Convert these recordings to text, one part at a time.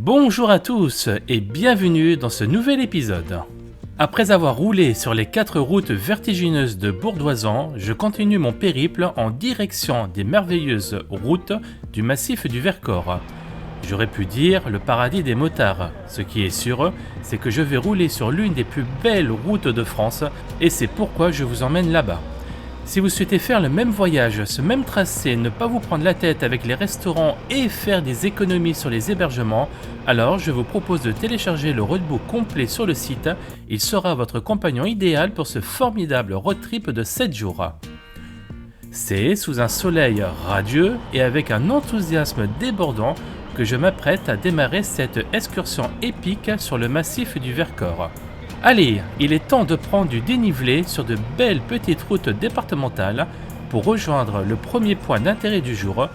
Bonjour à tous et bienvenue dans ce nouvel épisode. Après avoir roulé sur les 4 routes vertigineuses de Bourdoisan, je continue mon périple en direction des merveilleuses routes du massif du Vercors. J'aurais pu dire le paradis des motards. Ce qui est sûr, c'est que je vais rouler sur l'une des plus belles routes de France et c'est pourquoi je vous emmène là-bas. Si vous souhaitez faire le même voyage, ce même tracé, ne pas vous prendre la tête avec les restaurants et faire des économies sur les hébergements, alors je vous propose de télécharger le roadbook complet sur le site. Il sera votre compagnon idéal pour ce formidable road trip de 7 jours. C'est sous un soleil radieux et avec un enthousiasme débordant que je m'apprête à démarrer cette excursion épique sur le massif du Vercors. Allez, il est temps de prendre du dénivelé sur de belles petites routes départementales pour rejoindre le premier point d'intérêt du jour.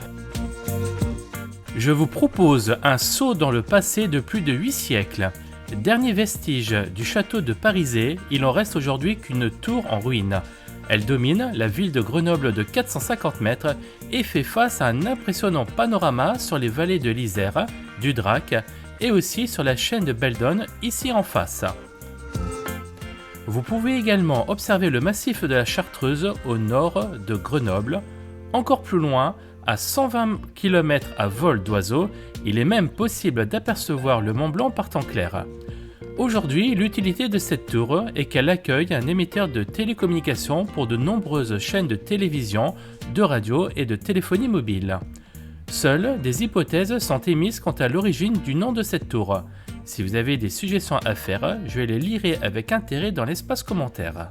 Je vous propose un saut dans le passé de plus de 8 siècles. Dernier vestige du château de Parisé, il n'en reste aujourd'hui qu'une tour en ruine. Elle domine la ville de Grenoble de 450 mètres et fait face à un impressionnant panorama sur les vallées de l'Isère, du Drac et aussi sur la chaîne de Beldon ici en face. Vous pouvez également observer le massif de la Chartreuse au nord de Grenoble. Encore plus loin, à 120 km à vol d'oiseau, il est même possible d'apercevoir le Mont Blanc par temps clair. Aujourd'hui, l'utilité de cette tour est qu'elle accueille un émetteur de télécommunications pour de nombreuses chaînes de télévision, de radio et de téléphonie mobile. Seules des hypothèses sont émises quant à l'origine du nom de cette tour. Si vous avez des suggestions à faire, je les lirai avec intérêt dans l'espace commentaire.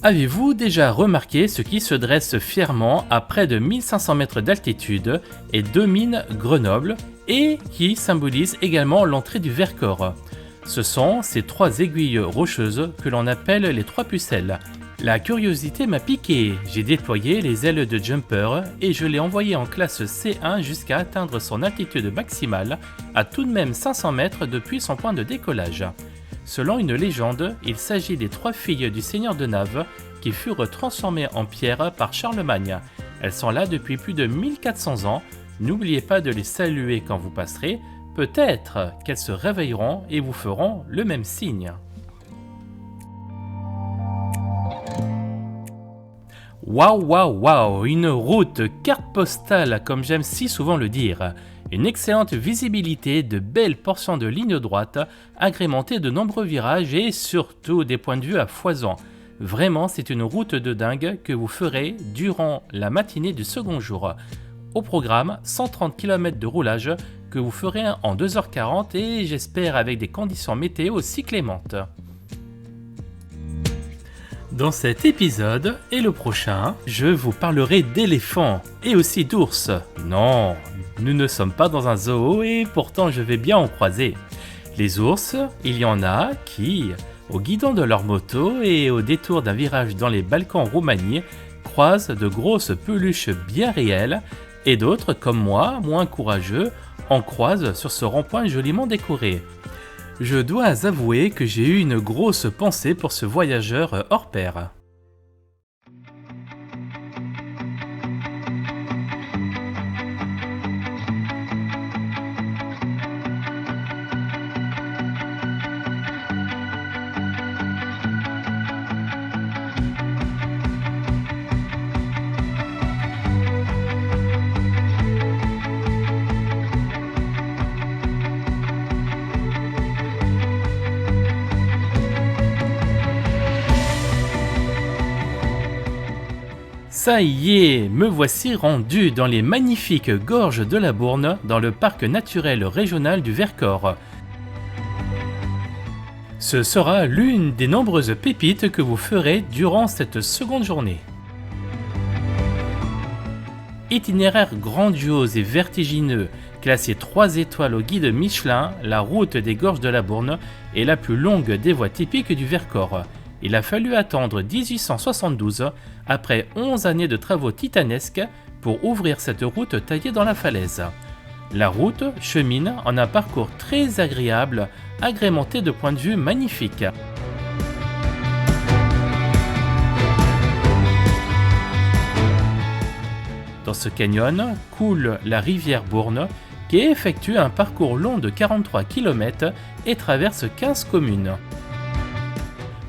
Avez-vous déjà remarqué ce qui se dresse fièrement à près de 1500 mètres d'altitude et domine Grenoble et qui symbolise également l'entrée du Vercors? Ce sont ces 3 aiguilles rocheuses que l'on appelle les 3 pucelles. La curiosité m'a piqué, j'ai déployé les ailes de jumper et je l'ai envoyé en classe C1 jusqu'à atteindre son altitude maximale à tout de même 500 mètres depuis son point de décollage. Selon une légende, il s'agit des 3 filles du seigneur de Naves qui furent transformées en pierre par Charlemagne. Elles sont là depuis plus de 1400 ans, n'oubliez pas de les saluer quand vous passerez, peut-être qu'elles se réveilleront et vous feront le même signe. Waouh, waouh, waouh, une route carte postale comme j'aime si souvent le dire. Une excellente visibilité, de belles portions de ligne droite, agrémentées de nombreux virages et surtout des points de vue à foison. Vraiment, c'est une route de dingue que vous ferez durant la matinée du second jour. Au programme, 130 km de roulage que vous ferez en 2h40 et j'espère avec des conditions météo aussi clémentes. Dans cet épisode et le prochain, je vous parlerai d'éléphants et aussi d'ours. Non, nous ne sommes pas dans un zoo et pourtant je vais bien en croiser. Les ours, il y en a qui, au guidon de leur moto et au détour d'un virage dans les Balkans en Roumanie, croisent de grosses peluches bien réelles et d'autres, comme moi, moins courageux, en croisent sur ce rond-point joliment décoré. Je dois avouer que j'ai eu une grosse pensée pour ce voyageur hors pair. Ça y est, me voici rendu dans les magnifiques gorges de la Bourne, dans le parc naturel régional du Vercors. Ce sera l'une des nombreuses pépites que vous ferez durant cette seconde journée. Itinéraire grandiose et vertigineux, classé 3 étoiles au guide Michelin, la route des gorges de la Bourne est la plus longue des voies typiques du Vercors. Il a fallu attendre 1872, après 11 années de travaux titanesques, pour ouvrir cette route taillée dans la falaise. La route chemine en un parcours très agréable, agrémenté de points de vue magnifiques. Dans ce canyon coule la rivière Bourne qui effectue un parcours long de 43 km et traverse 15 communes.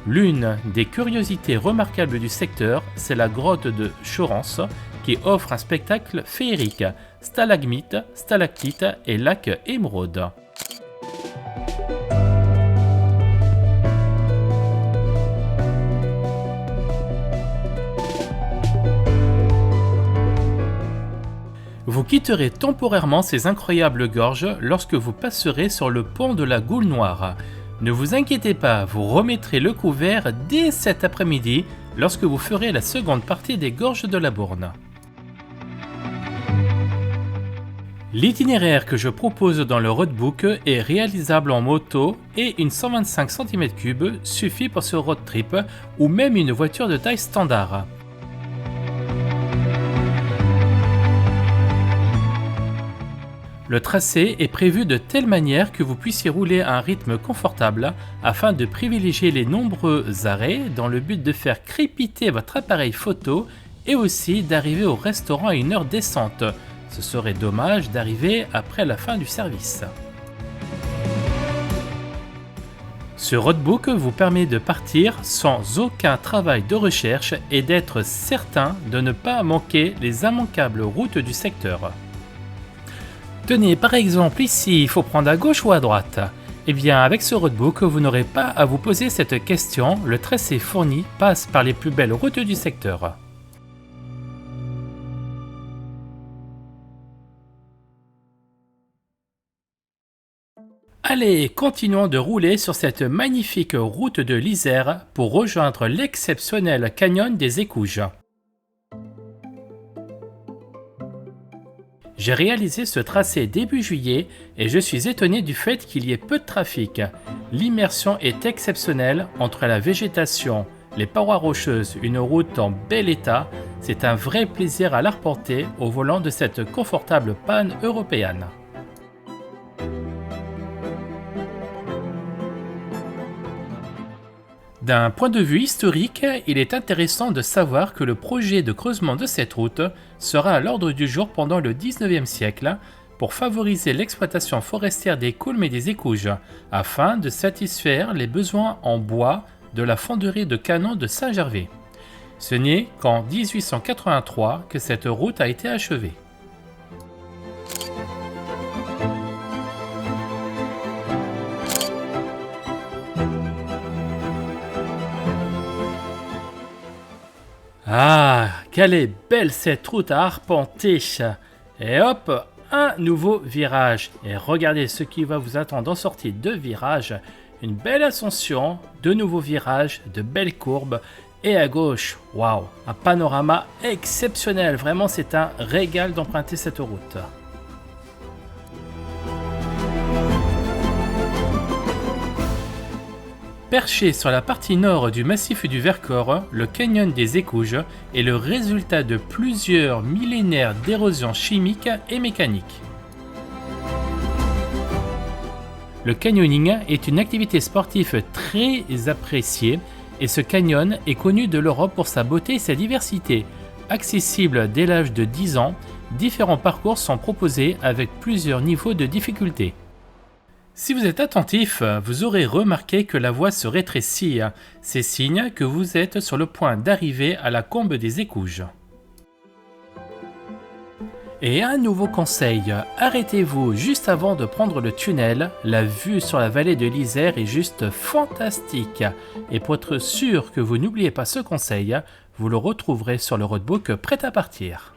L'une des curiosités remarquables du secteur, c'est la grotte de Chorence qui offre un spectacle féerique, stalagmites, stalactites et lac émeraude. Vous quitterez temporairement ces incroyables gorges lorsque vous passerez sur le pont de la Goule Noire. Ne vous inquiétez pas, vous remettrez le couvert dès cet après-midi lorsque vous ferez la seconde partie des gorges de la Bourne. L'itinéraire que je propose dans le roadbook est réalisable en moto et une 125 cm3 suffit pour ce road trip ou même une voiture de taille standard. Le tracé est prévu de telle manière que vous puissiez rouler à un rythme confortable afin de privilégier les nombreux arrêts dans le but de faire crépiter votre appareil photo et aussi d'arriver au restaurant à une heure décente. Ce serait dommage d'arriver après la fin du service. Ce roadbook vous permet de partir sans aucun travail de recherche et d'être certain de ne pas manquer les immanquables routes du secteur. Tenez, par exemple ici, il faut prendre à gauche ou à droite. Eh bien, avec ce roadbook, vous n'aurez pas à vous poser cette question, le tracé fourni passe par les plus belles routes du secteur. Allez, continuons de rouler sur cette magnifique route de l'Isère pour rejoindre l'exceptionnel canyon des Écouges. J'ai réalisé ce tracé début juillet et je suis étonné du fait qu'il y ait peu de trafic. L'immersion est exceptionnelle entre la végétation, les parois rocheuses, une route en bel état. C'est un vrai plaisir à l'arpenter au volant de cette confortable panne européenne. D'un point de vue historique, il est intéressant de savoir que le projet de creusement de cette route sera à l'ordre du jour pendant le 19e siècle pour favoriser l'exploitation forestière des Coulmes et des Écouges, afin de satisfaire les besoins en bois de la fonderie de canons de Saint-Gervais. Ce n'est qu'en 1883 que cette route a été achevée. Ah, quelle est belle cette route à arpenter! Et hop, un nouveau virage. Et regardez ce qui va vous attendre en sortie de virage. Une belle ascension, de nouveaux virages, de belles courbes. Et à gauche, waouh, un panorama exceptionnel. Vraiment, c'est un régal d'emprunter cette route. Perché sur la partie nord du massif du Vercors, le canyon des Écouges est le résultat de plusieurs millénaires d'érosion chimique et mécanique. Le canyoning est une activité sportive très appréciée et ce canyon est connu de l'Europe pour sa beauté et sa diversité. Accessible dès l'âge de 10 ans, différents parcours sont proposés avec plusieurs niveaux de difficulté. Si vous êtes attentif, vous aurez remarqué que la voie se rétrécit. C'est signe que vous êtes sur le point d'arriver à la combe des Écouges. Et un nouveau conseil, arrêtez-vous juste avant de prendre le tunnel. La vue sur la vallée de l'Isère est juste fantastique. Et pour être sûr que vous n'oubliez pas ce conseil, vous le retrouverez sur le roadbook prêt à partir.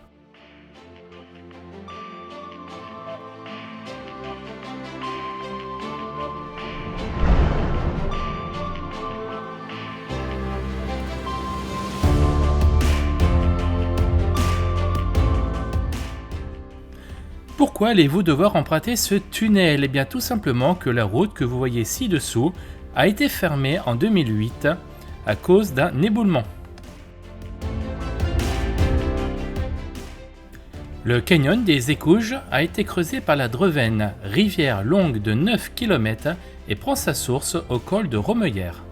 Pourquoi allez-vous devoir emprunter ce tunnel? Eh bien tout simplement que la route que vous voyez ci-dessous a été fermée en 2008 à cause d'un éboulement. Le canyon des Écouges a été creusé par la Dreven, rivière longue de 9 km et prend sa source au col de Romeyère.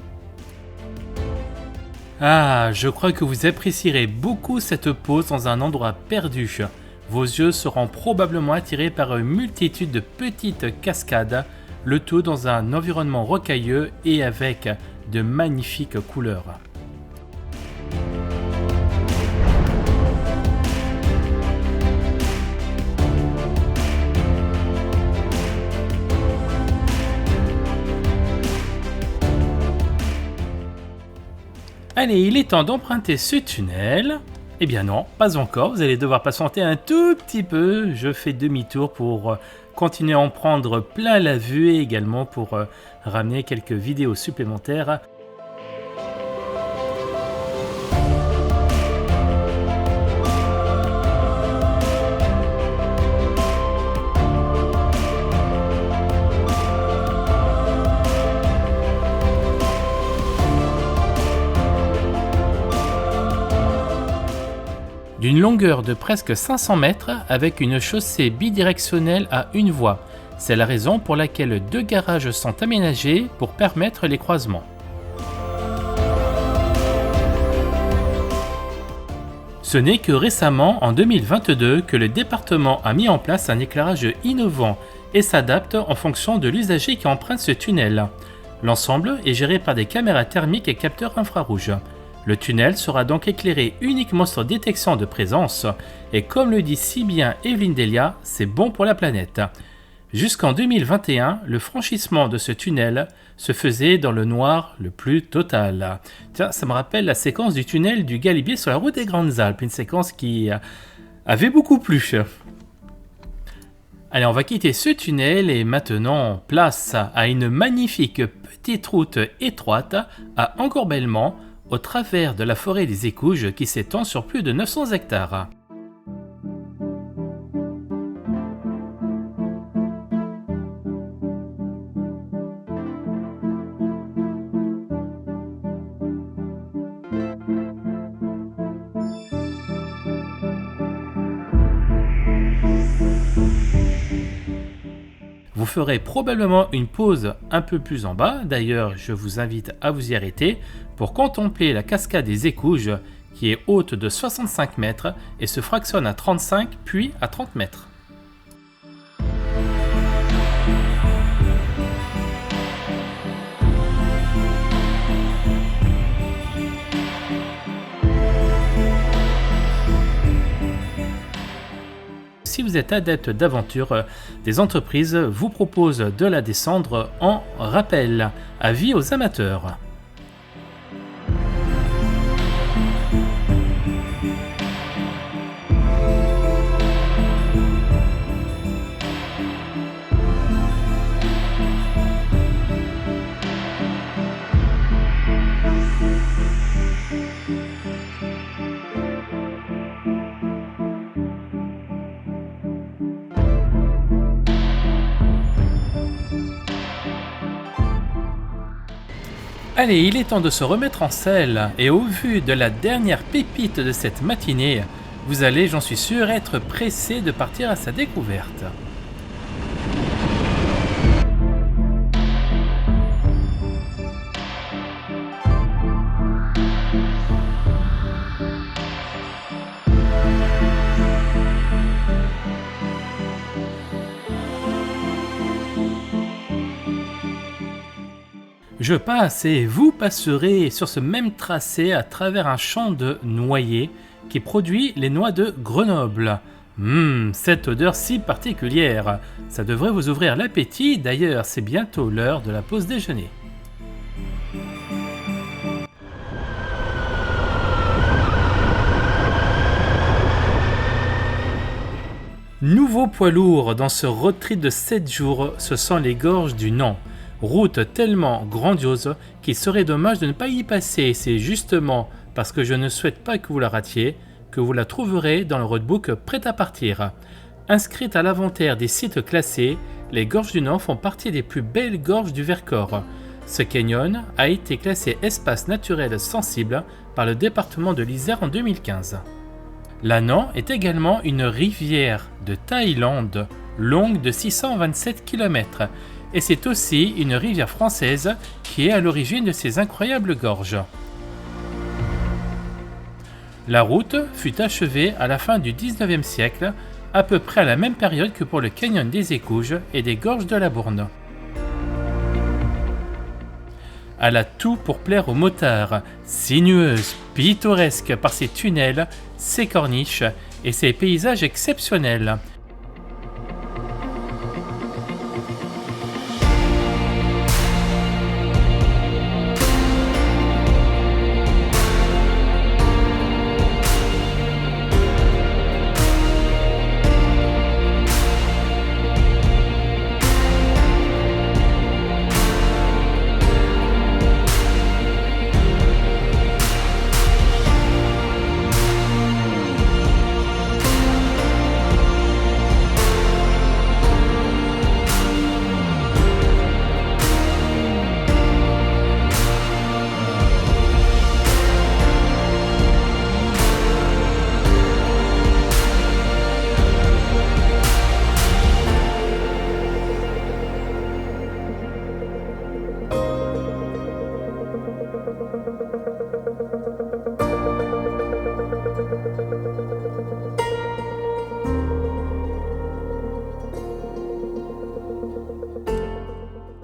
Ah, je crois que vous apprécierez beaucoup cette pause dans un endroit perdu. Vos yeux seront probablement attirés par une multitude de petites cascades, le tout dans un environnement rocailleux et avec de magnifiques couleurs. Allez, il est temps d'emprunter ce tunnel. Eh bien non, pas encore, vous allez devoir patienter un tout petit peu. Je fais demi-tour pour continuer à en prendre plein la vue et également pour ramener quelques vidéos supplémentaires. D'une longueur de presque 500 mètres avec une chaussée bidirectionnelle à une voie. C'est la raison pour laquelle 2 garages sont aménagés pour permettre les croisements. Ce n'est que récemment, en 2022, que le département a mis en place un éclairage innovant et s'adapte en fonction de l'usager qui emprunte ce tunnel. L'ensemble est géré par des caméras thermiques et capteurs infrarouges. Le tunnel sera donc éclairé uniquement sur détection de présence et comme le dit si bien Evelyne Delia, c'est bon pour la planète. Jusqu'en 2021, le franchissement de ce tunnel se faisait dans le noir le plus total. Tiens, ça me rappelle la séquence du tunnel du Galibier sur la route des Grandes Alpes, une séquence qui avait beaucoup plu. Allez, on va quitter ce tunnel et maintenant place à une magnifique petite route étroite à Encorbellement, au travers de la forêt des Écouges qui s'étend sur plus de 900 hectares. Vous ferez probablement une pause un peu plus en bas, d'ailleurs je vous invite à vous y arrêter pour contempler la cascade des Écouges qui est haute de 65 mètres et se fractionne à 35 puis à 30 mètres. Si vous êtes adepte d'aventure, des entreprises vous proposent de la descendre en rappel. Avis aux amateurs. Allez, il est temps de se remettre en selle et au vu de la dernière pépite de cette matinée, vous allez, j'en suis sûr, être pressé de partir à sa découverte. Je passe et vous passerez sur ce même tracé à travers un champ de noyers qui produit les noix de Grenoble. Cette odeur si particulière, ça devrait vous ouvrir l'appétit, d'ailleurs c'est bientôt l'heure de la pause déjeuner. Nouveau poids lourd dans ce road trip de 7 jours, ce sont les gorges du Nant. Route tellement grandiose qu'il serait dommage de ne pas y passer. C'est justement parce que je ne souhaite pas que vous la ratiez que vous la trouverez dans le roadbook prêt à partir. Inscrite à l'inventaire des sites classés, les gorges du Nant font partie des plus belles gorges du Vercors. Ce canyon a été classé espace naturel sensible par le département de l'Isère en 2015. La Nant est également une rivière de Thaïlande, longue de 627 km. Et c'est aussi une rivière française qui est à l'origine de ces incroyables gorges. La route fut achevée à la fin du 19e siècle à peu près à la même période que pour le canyon des Écouges et des gorges de la Bourne. Elle a tout pour plaire aux motards, sinueuse, pittoresque par ses tunnels, ses corniches et ses paysages exceptionnels.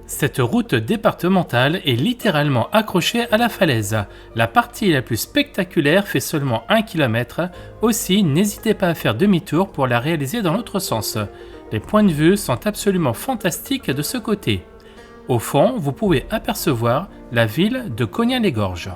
Cette route départementale est littéralement accrochée à la falaise. La partie la plus spectaculaire fait seulement 1 km, aussi n'hésitez pas à faire demi-tour pour la réaliser dans l'autre sens. Les points de vue sont absolument fantastiques de ce côté. Au fond, vous pouvez apercevoir la ville de Cognat-les-Gorges.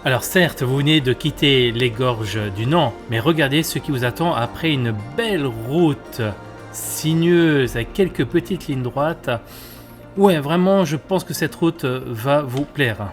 Alors certes, vous venez de quitter les gorges du Nant, mais regardez ce qui vous attend après une belle route sinueuse avec quelques petites lignes droites. Ouais, vraiment, je pense que cette route va vous plaire.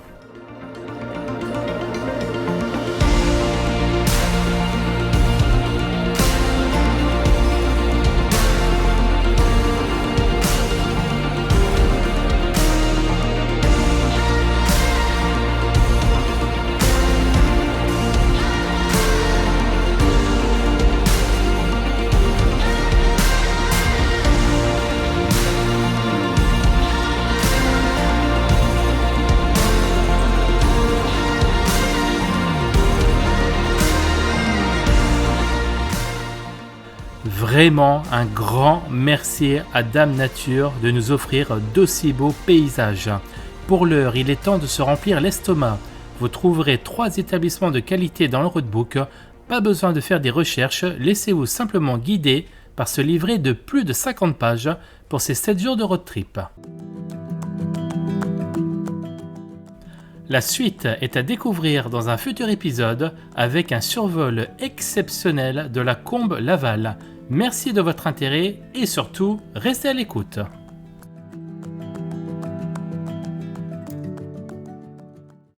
Vraiment un grand merci à Dame Nature de nous offrir d'aussi beaux paysages. Pour l'heure, il est temps de se remplir l'estomac. Vous trouverez 3 établissements de qualité dans le roadbook. Pas besoin de faire des recherches, laissez-vous simplement guider par ce livret de plus de 50 pages pour ces 7 jours de road trip. La suite est à découvrir dans un futur épisode avec un survol exceptionnel de la Combe Laval. Merci de votre intérêt et surtout, restez à l'écoute.